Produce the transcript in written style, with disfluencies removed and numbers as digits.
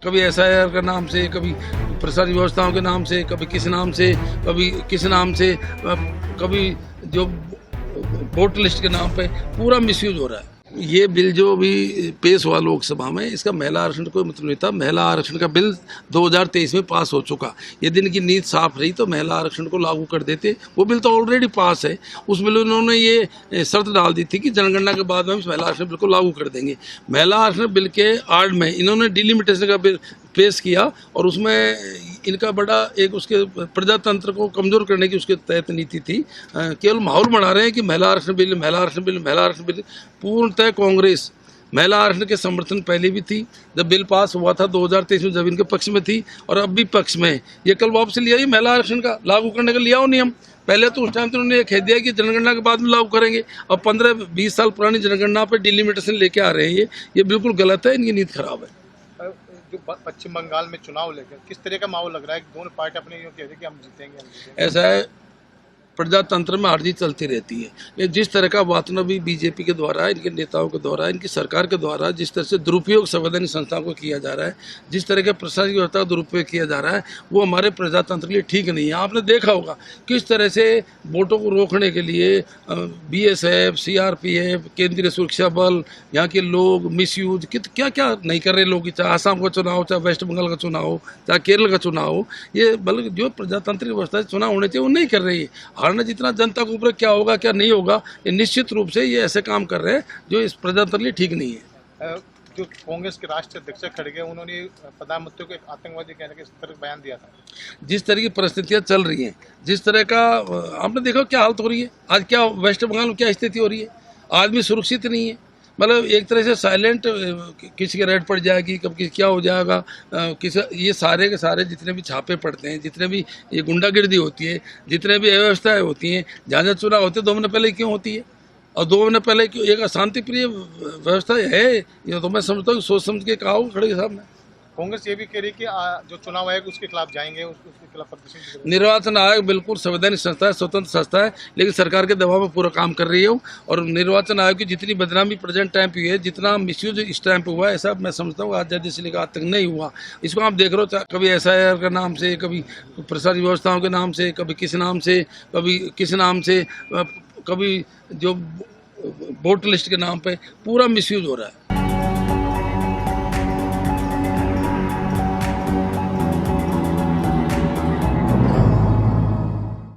कभी एसआईआर के नाम से, कभी प्रशासनिक व्यवस्थाओं के नाम से, कभी किस नाम से, कभी किस नाम से, कभी जो वोट लिस्ट के नाम पे पूरा मिसयूज हो रहा है। ये बिल जो भी पेश हुआ लोकसभा में, इसका महिला आरक्षण कोई मतलब नहीं था। महिला आरक्षण का बिल 2023 में पास हो चुका। यदि इनकी नीति साफ रही तो महिला आरक्षण को लागू कर देते। वो बिल तो ऑलरेडी पास है। उस बिल उन्होंने ये शर्त डाल दी थी कि जनगणना के बाद में हम महिला आरक्षण बिल को लागू कर देंगे। महिला आरक्षण बिल के आड़ में इन्होंने डिलिमिटेशन का बिल पेश किया और उसमें इनका बड़ा एक उसके प्रजातंत्र को कमजोर करने की उसके तहत नीति थी। केवल माहौल बना रहे हैं कि महिला आरक्षण बिल, महिला आरक्षण बिल, महिला आरक्षण बिल। पूर्णतः कांग्रेस महिला आरक्षण के समर्थन पहले भी थी, जब बिल पास हुआ था 2023 में, जब इनके पक्ष में थी और अब भी पक्ष में है। ये कल वापस लिया ही महिला आरक्षण का लागू करने का लिया हो नियम। पहले तो उस टाइम तो उन्होंने ये कह दिया कि जनगणना के बाद में लागू करेंगे। अब 15-20 साल पुरानी जनगणना पर डिलिमिटेशन लेके आ रहे हैं। ये बिल्कुल गलत है, इनकी नीति खराब है। जो पश्चिम बंगाल में चुनाव लेकर किस तरह का माहौल लग रहा है? दोनों पार्टी अपने यूँ कह रही है कि हम जीतेंगे। ऐसा है, प्रजातंत्र में हार जीत चलती रहती है। ये जिस तरह का वातावरण भी बीजेपी के द्वारा, इनके नेताओं के द्वारा, इनकी सरकार के द्वारा जिस तरह से दुरुपयोग संवैधानिक संस्थाओं को किया जा रहा है, जिस तरह के प्रशासनिक व्यवस्था का दुरुपयोग किया जा रहा है, वो हमारे प्रजातंत्र के लिए ठीक नहीं है। आपने देखा होगा किस तरह से वोटों को रोकने के लिए बीएसएफ, सीआरपीएफ, केंद्रीय सुरक्षा बल, यहाँ के लोग मिसयूज क्या क्या नहीं कर रहे लोग। चाहे आसाम का चुनाव हो, चाहे वेस्ट बंगाल का चुनाव हो, चाहे केरल का चुनाव हो, ये बल्कि जो प्रजातांत्रिक व्यवस्था से चुनाव होने चाहिए वो नहीं कर रही है। हारना जितना जनता के ऊपर क्या होगा क्या नहीं होगा, ये निश्चित रूप से ये ऐसे काम कर रहे हैं जो इस प्रजातंत्र के लिए ठीक नहीं है। जो कांग्रेस के राष्ट्रीय अध्यक्ष खड़गे, उन्होंने प्रधानमंत्री को एक आतंकवादी कहने के इस तरह बयान दिया था। जिस तरह की परिस्थितियां चल रही हैं, जिस तरह का आपने देखा क्या हालत हो रही है आज, क्या वेस्ट बंगाल में क्या स्थिति हो रही है। आदमी सुरक्षित नहीं है। मतलब एक तरह से साइलेंट, किसी के रेड पड़ जाएगी, कब क्या हो जाएगा, किसी ये सारे के सारे जितने भी छापे पड़ते हैं, जितने भी ये गुंडागिर्दी होती है, जितने भी अव्यवस्थाएं होती हैं, जहाँ जहाँ चुनाव होते हैं 2 महीने पहले क्यों होती है और 2 महीने पहले क्यों? एक शांतिप्रिय व्यवस्था है ये तो मैं समझता हूँ, सोच समझ के कहा हो खड़े के सामने। कांग्रेस ये भी कह रही कि जो चुनाव आयोग उसके खिलाफ जाएंगे, उसके खिलाफ प्रदर्शन। निर्वाचन आयोग बिल्कुल संवैधानिक संस्था है, स्वतंत्र संस्था है, लेकिन सरकार के दबाव में पूरा काम कर रही है। और निर्वाचन आयोग की जितनी बदनामी प्रेजेंट टाइम पे हुई है, जितना मिसयूज इस टाइम पे हुआ है, ऐसा मैं समझता हूँ आज़ादी से लेकर आज तक नहीं हुआ। इसको आप देख रहे हो, कभी एसआईआर के नाम से, कभी प्रशासनिक व्यवस्थाओं के नाम से, कभी किस नाम से, कभी किस नाम से, कभी जो वोट लिस्ट के नाम पे पूरा मिसयूज हो रहा है।